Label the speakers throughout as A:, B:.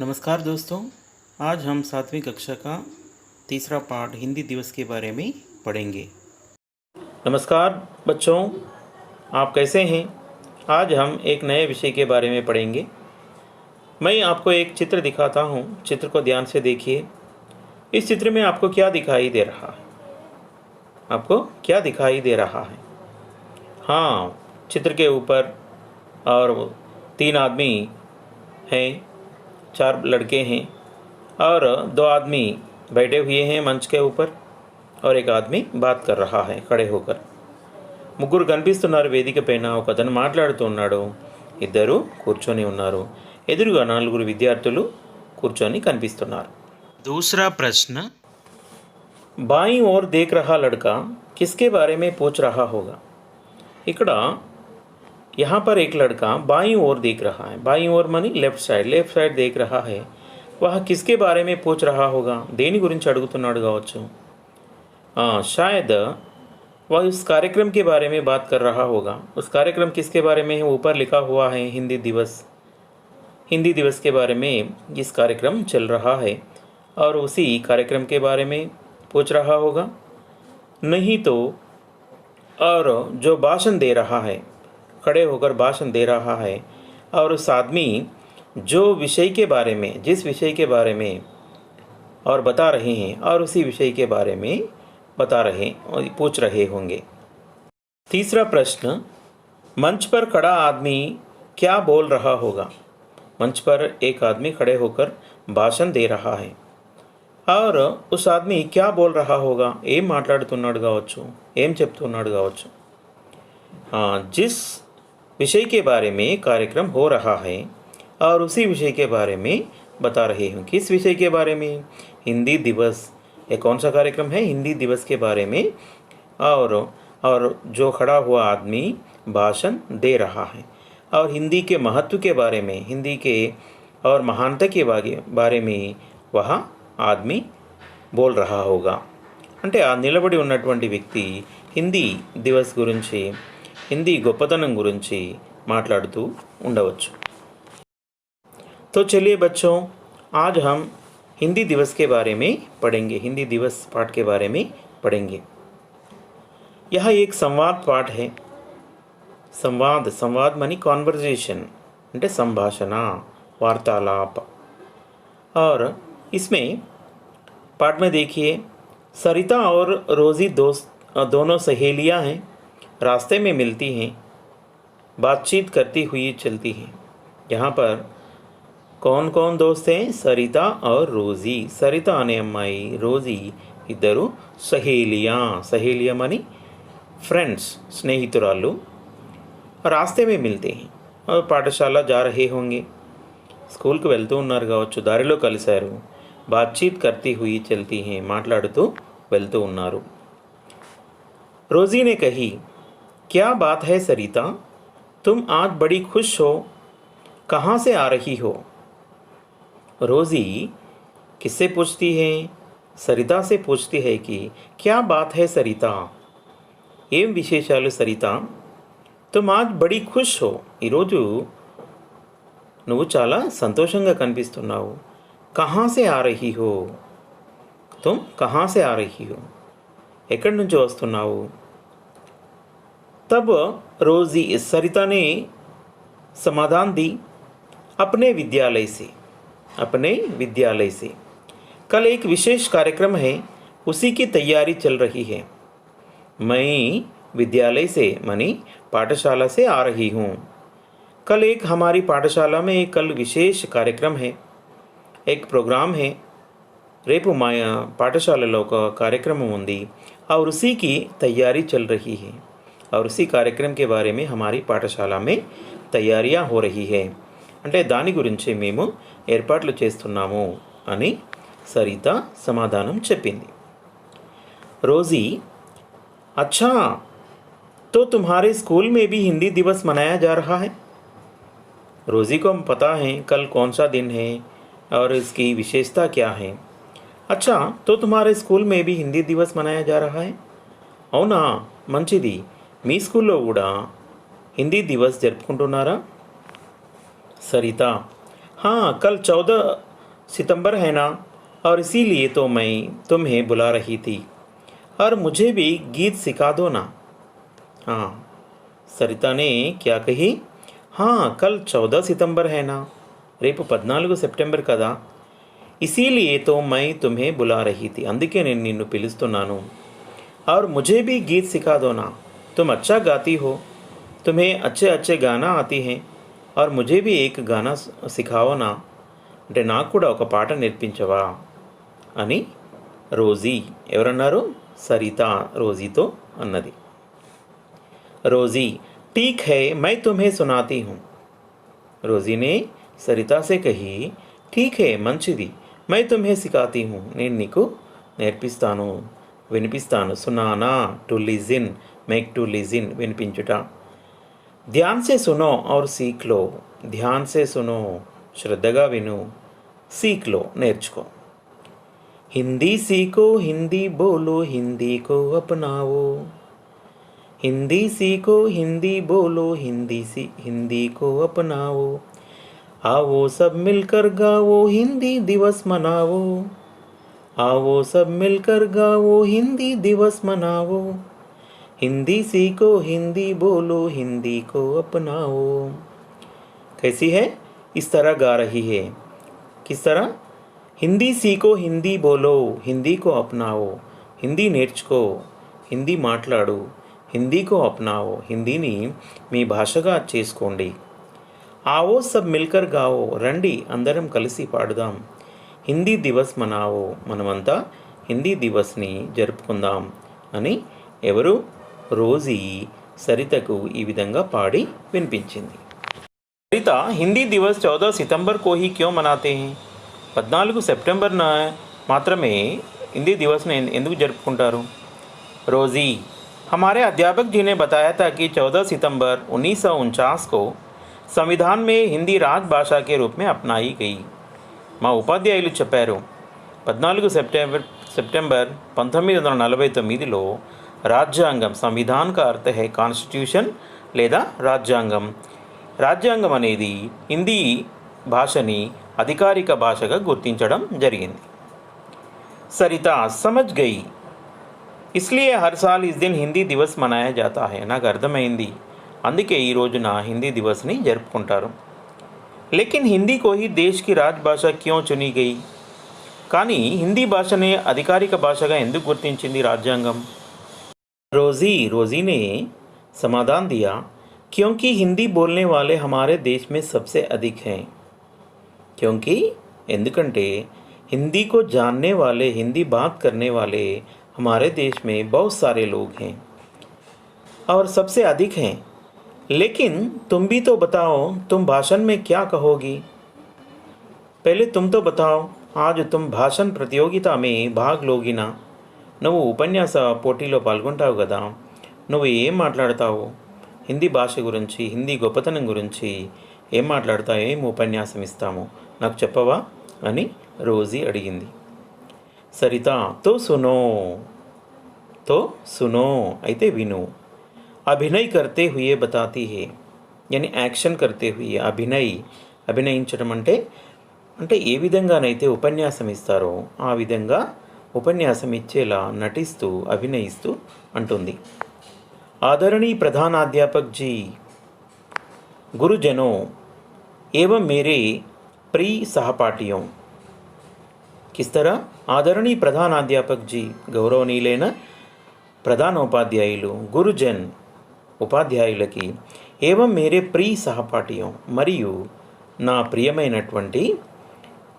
A: नमस्कार दोस्तों। आज हम 7वीं कक्षा का तीसरा पाठ हिंदी दिवस के बारे में पढ़ेंगे। नमस्कार बच्चों, आप कैसे हैं? आज हम एक नए विषय के बारे में पढ़ेंगे। मैं आपको एक चित्र दिखाता हूँ, चित्र को ध्यान से देखिए। इस चित्र में आपको क्या दिखाई दे रहा है? आपको क्या दिखाई दे रहा है? हाँ, चित्र के ऊपर और 3 आदमी हैं, 4 लड़के हैं और 2 आदमी बैठे हुए हैं मंच के ऊपर और एक आदमी बात कर रहा है खड़े होकर। ముగ్గురు కనిపిస్తున్నారు వేదిక పైన. ఒక అతను మాట్లాడుతూ ఉన్నాడు, ఇద్దరు కూర్చొని ఉన్నారు. ఎదురుగా 4 విద్యార్థులు కూర్చొని కనిపిస్తున్నారు. दूसरा प्रश्न, बाईं ओर देख रहा लड़का किसके बारे में पूछ रहा होगा? ఇక్కడ यहाँ पर एक लड़का बाईं ओर देख रहा है. बाईं ओर मानी लेफ्ट साइड देख रहा है. वह किसके बारे में पूछ रहा होगा? దేని గురించి అడుగుతున్నాడు కావచ్చు. शायद वह उस कार्यक्रम के बारे में बात कर रहा होगा. उस कार्यक्रम किसके बारे में है? ऊपर लिखा हुआ है हिंदी दिवस के बारे में इस कार्यक्रम चल रहा है और उसी कार्यक्रम के बारे में पूछ रहा होगा. नहीं तो और जो भाषण दे रहा है, खड़े होकर भाषण दे रहा है और उस आदमी जो विषय के बारे में, जिस विषय के बारे में और बता रहे हैं और उसी विषय के बारे में पूछ रहे होंगे. तीसरा प्रश्न, मंच पर खड़ा आदमी क्या बोल रहा होगा? मंच पर एक आदमी खड़े होकर भाषण दे रहा है और उस आदमी क्या बोल रहा होगा? ఏం మాట్లాడుతున్నాడు కావచ్చు, ఏం చెప్తున్నాడు కావచ్చు. जिस विषय के बारे में कार्यक्रम हो रहा है और उसी विषय के बारे में बता रहे हूँ. किस विषय के बारे में? हिंदी दिवस. ये कौन सा कार्यक्रम है? हिंदी दिवस के बारे में. और जो खड़ा हुआ आदमी भाषण दे रहा है और हिंदी के महत्व के बारे में, हिंदी के और महानता के बारे में वह ఆద్మీ బోల్ రహా హోగా. అంటే ఆ నిలబడి ఉన్నటువంటి వ్యక్తి హిందీ దివస్ గురించి, హిందీ గొప్పతనం గురించి మాట్లాడుతూ ఉండవచ్చు. तो चलिए बच्चों, आज हम हिंदी दिवस के बारे में पढ़ेंगे. हिंदी दिवस पाठ के बारे में पढ़ेंगे. यह एक संवाद पाठ है. संवाद मानी कॉन्वर्जेशन, అంటే संभाषण, वार्तालाप. और इसमें पाठ में देखिए, सरिता और रोज़ी दोनों सहेलियां हैं. रास्ते में मिलती हैं, बातचीत करती हुई चलती हैं. यहाँ पर कौन कौन दोस्त हैं? सरिता और रोज़ी. सरिता अने अम्माई, रोज़ी इద్దరు सहेलियां मानी फ्रेंड्स, स्नेहितुरालू. रास्ते में मिलते हैं और पाठशाला जा रहे होंगे. స్కూల్కి వెళ్తూ ఉన్నారు కావచ్చు, దారిలో కలిశారు. బాతచీత్ करती हुई चलती हैं, మాట్లాడుతూ వెళ్తూ ఉన్నారు. रोज़ी ने कही, क्या बात है सरिता, तुम आज बड़ी खुश हो, कहाँ से आ रही हो? रोज़ी किससे पूछती है? सरिता से पूछती है कि क्या बात है सरिता, ఏం విశేషాలు సరిత, तुम आज बड़ी खुश हो, ఈరోజు నువ్వు చాలా సంతోషంగా కనిపిస్తున్నావు. కహాं से आ रही हो, तुम कहाँ से आ रही हो, ఎక్కడి నుంచి వస్తున్నావు? तब रोज़ी, सरिता ने समाधान दी, अपने विद्यालय से. कल एक विशेष कार्यक्रम है, उसी की तैयारी चल रही है. मैं विद्यालय से मानी पाठशाला से आ रही हूँ. कल एक हमारी पाठशाला में कल विशेष कार्यक्रम है, एक प्रोग्राम है. రేపు మా పాఠశాలలో ఒక కార్యక్రమం ఉంది और उसी की तैयारी चल रही है और उसी कार्यक्रम के बारे में हमारी पाठशाला में तैयारियां हो रही है. అంటే దాని గురించి మేము ఏర్పాట్లు చేస్తున్నాము అని సరిత సమాధానం చెప్పింది. रोज़ी, अच्छा तो तुम्हारे स्कूल में भी हिंदी दिवस मनाया जा रहा है? रोज़ी को पता है कल कौन सा दिन है और इसकी विशेषता क्या है. अच्छा तो तुम्हारे स्कूल में भी हिंदी दिवस मनाया जा रहा है? అవునా, మంచిది. మీ స్కూల్లో కూడా హిందీ దివస్ జరుపుకుంటున్నారా? सरिता, हाँ कल 14 सितंबर है ना, और इसीलिए तो मैं तुम्हें बुला रही थी, और मुझे भी गीत सिखा दो ना। हाँ, सरिता ने क्या कही? हाँ, कल 14 सितंबर है ना, రేపు 14 సెప్టెంబర్ కదా, इसीलिए तो मैं तुम्हें बुला रही थी, అందుకే నేను నిన్ను పిలుస్తున్నాను। और मुझे भी गीत सिखा दो ना, तुम अच्छा गाती हो, तुम्हें अच्छे अच्छे गाना आती हैं, और मुझे भी एक गाना सिखाओ ना, అంటే నాకు కూడా ఒక పాట నేర్పించవా అని రోజీ ఎవరన్నారు? సరిత రోజీతో అన్నది। रोज़ी, ठीक है मैं तुम्हें सुनाती हूँ। रोज़ी ने सरिता से कही, ठीक है మంచిది, मैं तुम्हें सिखाती हूँ, నేను నీకు నేర్పిస్తాను, వినిపిస్తాను। सुनाना, to listen, make to listen, వినిపించుట। ध्यान से सुनो और सीख लो, ध्यान से सुनो, శ్రద్ధగా విను, सीख लो, నేర్చుకో। हिंदी सीखो, हिंदी बोलो, हिंदी को अपनाओ, हिंदी सीखो, हिंदी बोलो, हिंदी को अपनाओ, आओ सब मिलकर गाओ, हिंदी दिवस मनाओ, आओ सब मिलकर गाओ, हिंदी दिवस मनाओ, हिंदी सीखो, हिंदी बोलो, हिंदी को अपनाओ। कैसी है? इस तरह गा रही है। किस तरह? हिंदी सीखो, हिंदी बोलो, हिंदी को अपनाओ, हिंदी నేర్చుకో, హిందీ మాట్లాడు, హిందీకో అప్నావో, హిందీని మీ భాషగా చేసుకోండి। ఆవో సబ్ మిల్కర్ గావో, రండి అందరం కలిసి పాడుదాం। హిందీ దివస్ మనావో, మనమంతా హిందీ దివస్ని జరుపుకుందాం అని ఎవరు? రోజీ సరితకు ఈ విధంగా పాడి వినిపించింది। सरिता, हिंदी दिवस 14 सितंबर को ही क्यों मनाते हैं? 14 సెప్టెంబర్న మాత్రమే హిందీ దివస్ని ఎందుకు జరుపుకుంటారు? रोज़ी, हमारे अध्यापक जी ने बताया था कि 14 सितंबर 1949 को संविधान में हिंदी राजभाषा के रूप में अपनाई गई। మా ఉపాధ్యాయులు చెప్పారు, 14 సెప్టెంబర్ 1949లో రాజ్యాంగం, సంవిధాన్ కా అర్థ హై కాన్స్టిట్యూషన్ లేదా రాజ్యాంగం, రాజ్యాంగం అనేది హిందీ భాషని అధికారిక భాషగా గుర్తించడం జరిగింది। సరితా समझ गई, इसलिए हर साल इस दिन हिंदी दिवस मनाया जाता है। నాకు అర్థమైంది, అందుకే ఈ రోజున హిందీ దివస్ని జరుపుకుంటారు। लेकिन हिंदी को ही देश की राजभाषा क्यों चुनी गई? కానీ హిందీ భాషనే అధికారిక భాషగా ఎందుకు గుర్తించింది రాజ్యాంగం? रोज़ी ने समाधान दिया, क्योंकि हिंदी बोलने वाले हमारे देश में सबसे अधिक हैं। क्योंकि ఎందుకంటే हिंदी को जानने वाले, हिंदी बात करने वाले हमारे देश में बहुत सारे लोग हैं और सबसे अधिक हैं। लेकिन तुम भी तो बताओ, तुम भाषण में क्या कहोगी? पहले तुम तो बताओ, आज तुम भाषण प्रतियोगिता में भाग लोगी ना, నువ్వు ఉపన్యాస పోటీలో పాల్గొంటావు కదా, నువ్వు ఏం మాట్లాడతావు? హిందీ భాష గురించి, హిందీ గొప్పతనం గురించి ఏం మాట్లాడతావు? ఏం ఉపన్యాసం ఇస్తాము, నాకు చెప్పవా అని రోజీ అడిగింది। సరితా, తో సునో అయితే విను, అభినయ్ కర్తే హుయే బతాతీ హే, యాని యాక్షన్ కర్తే హుయే, అభినయించడం అంటే ఏ విధంగానైతే ఉపన్యాసం ఇస్తారో ఆ విధంగా ఉపన్యాసం ఇచ్చేలా నటిస్తూ, అభినయిస్తూ అంటుంది। आदरणीय प्रधानाध्यापक जी, गुरुजनों एवं मेरे प्रिय सहपाठियों। किस तरह? आदरणीय प्रधानाध्यापक जी, గౌరవనీయులైన ప్రధానోపాధ్యాయులు, గురుజన్ ఉపాధ్యాయులకి, ఏవం మేరే ప్రియ సహపాఠియం, మరియు నా ప్రియమైనటువంటి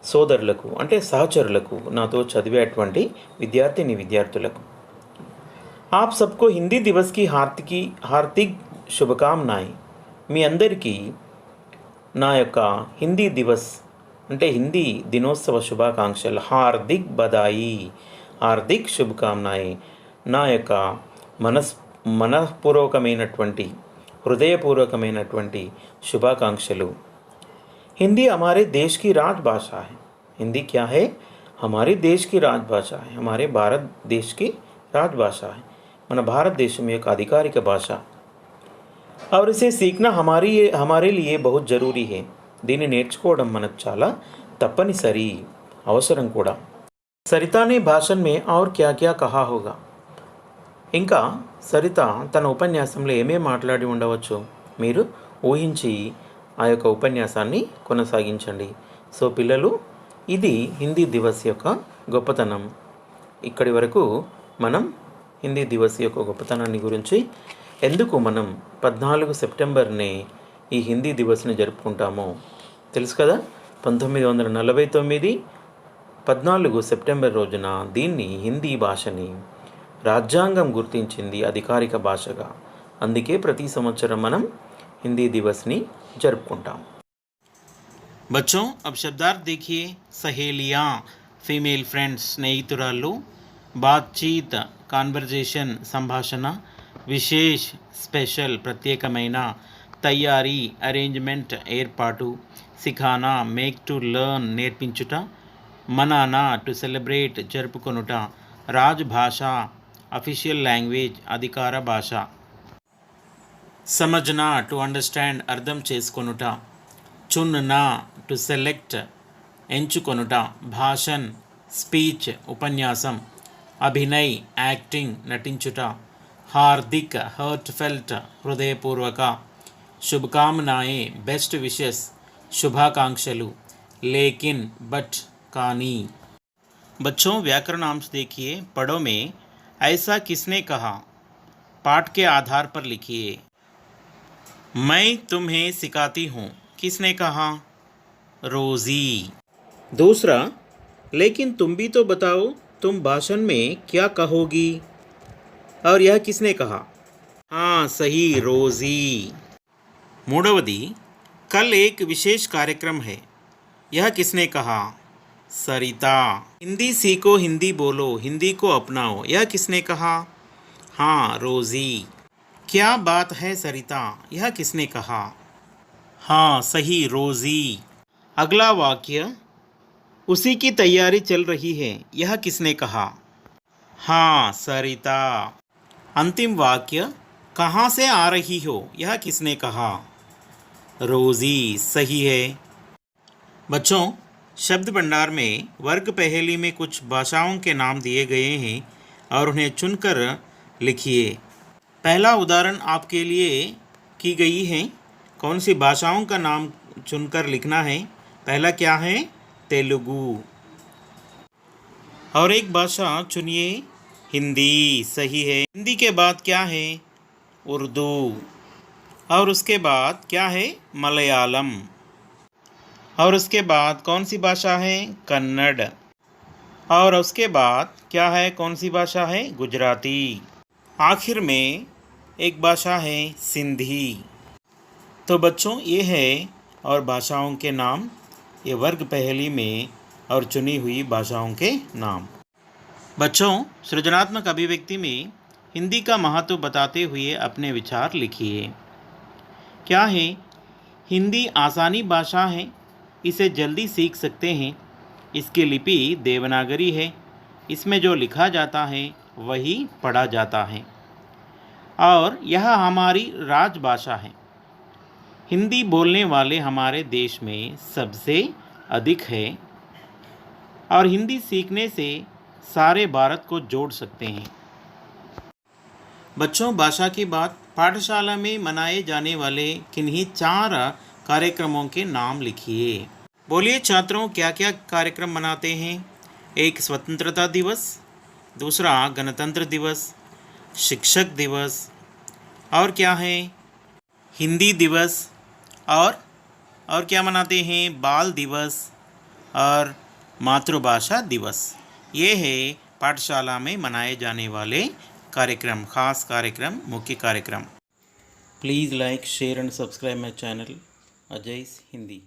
A: సోదరులకు అంటే సహచరులకు, నాతో చదివేటువంటి విద్యార్థులకు। आप सबको हिंदी दिवस की हार्दिक शुभकामनाएं। మీ అందరికీ నా యొక్క హిందీ దివస్ అంటే హిందీ దినోత్సవ శుభాకాంక్షలు। హార్దిక్ బధాయి, హార్దిక్ శుభకామనాయ్, నా యొక్క మనఃపూర్వకమైనటువంటి, హృదయపూర్వకమైనటువంటి శుభాకాంక్షలు। हिंदी हमारे देश की राजभाषा है। हिंदी क्या है? हमारे देश की राजभाषा है, हमारे भारत देश की राजभाषा है, మన భారతదేశం యొక్క అధికారిక భాష। और इसे सीखना हमारे लिए बहुत ज़रूरी है, దీన్ని నేర్చుకోవడం మనకు చాలా తప్పనిసరి। అవసరం కూడా. सरिता ने भाषण में और क्या क्या कहा होगा? ఇంకా సరిత తన ఉపన్యాసంలో ఏమేం మాట్లాడి ఉండవచ్చు? మీరు ఊహించి ఆ యొక్క ఉపన్యాసాన్ని కొనసాగించండి. సో పిల్లలు, ఇది హిందీ దివస్ యొక్క గొప్పతనం. ఇక్కడి వరకు మనం హిందీ దివస్ యొక్క గొప్పతనాన్ని గురించి, ఎందుకు మనం 14 సెప్టెంబర్ని ఈ హిందీ దివస్ని జరుపుకుంటామో తెలుసు కదా. 1949 14 సెప్టెంబర్ రోజున దీన్ని హిందీ భాషని రాజ్యాంగం గుర్తించింది అధికారిక భాషగా. అందుకే ప్రతి సంవత్సరం మనం हिंदी दिवस नी जरुपुకుంటాం. बच्चों, अब शब्दार्थ देखिए. सहेलियाँ, फीमेल फ्रेंड्स, स्नेहितुरालु. बातचीत, कान्वर्जेशन, संभाषण. विशेष, स्पेशल, प्रत्येकమైన. तैयारी, अरेंजमेंट, ఏర్పాటు. सिखाना, मेक टू लर्न, నేర్పించుట. मनाना, टू सेलिब्रेट, జరుపుకొనుట. राजभाषा, ऑफिशियल लैंग्वेज, अधिकार भाषा. समझना, टू अंडरस्टैंड, अर्थम చేసుకొనుట. चुनना, टू सेलेक्ट, ఎంచుకొనుట. भाषण, स्पीच, उपन्यासम. अभिनय, एक्टिंग, नटिंచుట. हार्दिक, हर्टफेल्ट, हृदयपूर्वक. शुभकामनाएं, बेस्ट विशेस, शुभाकांक्षलु. लेकिन, बट, కానీ. बच्चों, व्याकरणांश देखिए. पढ़ो में ऐसा किसने कहा? पाठ के आधार पर लिखिए. मैं तुम्हें सिखाती हूँ, किसने कहा? रोज़ी. दूसरा, लेकिन तुम भी तो बताओ, तुम भाषण में क्या कहोगी? और यह किसने कहा? हाँ, सही, रोज़ी. मूडवदी, कल एक विशेष कार्यक्रम है, यह किसने कहा? सरिता. हिंदी सीखो, हिंदी बोलो, हिंदी को अपनाओ, यह किसने कहा? हाँ, रोज़ी. क्या बात है सरिता, यह किसने कहा? हाँ, सही, रोज़ी. अगला वाक्य, उसी की तैयारी चल रही है, यह किसने कहा? हाँ, सरिता. अंतिम वाक्य, कहाँ से आ रही हो, यह किसने कहा? रोज़ी. सही है. बच्चों, शब्द भंडार में वर्ग पहेली में कुछ भाषाओं के नाम दिए गए हैं और उन्हें चुनकर लिखिए. पहला उदाहरण आपके लिए की गई है. कौन सी भाषाओं का नाम चुनकर लिखना है? पहला क्या है? तेलुगु. और एक भाषा चुनिए. हिंदी. सही है. हिंदी के बाद क्या है? उर्दू. और उसके बाद क्या है? मलयालम. और उसके बाद कौन सी भाषा है? कन्नड़. और उसके बाद क्या है? कौन सी भाषा है? गुजराती. आखिर में एक भाषा है सिंधी. तो बच्चों, ये है और भाषाओं के नाम, ये वर्ग पहेली में और चुनी हुई भाषाओं के नाम. बच्चों, सृजनात्मक अभिव्यक्ति में हिंदी का महत्व बताते हुए अपने विचार लिखिए. क्या है? हिंदी आसानी भाषा है, इसे जल्दी सीख सकते हैं. इसकी लिपि देवनागरी है. इसमें जो लिखा जाता है वही पढ़ा जाता है. और यह हमारी राजभाषा है. हिंदी बोलने वाले हमारे देश में सबसे अधिक है. और हिंदी सीखने से सारे भारत को जोड़ सकते हैं. बच्चों, भाषा की बात. पाठशाला में मनाए जाने वाले किन्हीं 4 कार्यक्रमों के नाम लिखिए. बोलिए छात्रों, क्या क्या कार्यक्रम मनाते हैं? एक, स्वतंत्रता दिवस. दूसरा, गणतंत्र दिवस. शिक्षक दिवस. और क्या है? हिंदी दिवस. और क्या मनाते हैं? बाल दिवस और मातृभाषा दिवस. ये है पाठशाला में मनाए जाने वाले कार्यक्रम, खास कार्यक्रम, मुख्य कार्यक्रम. Please like, share and subscribe my channel Ajay's Hindi.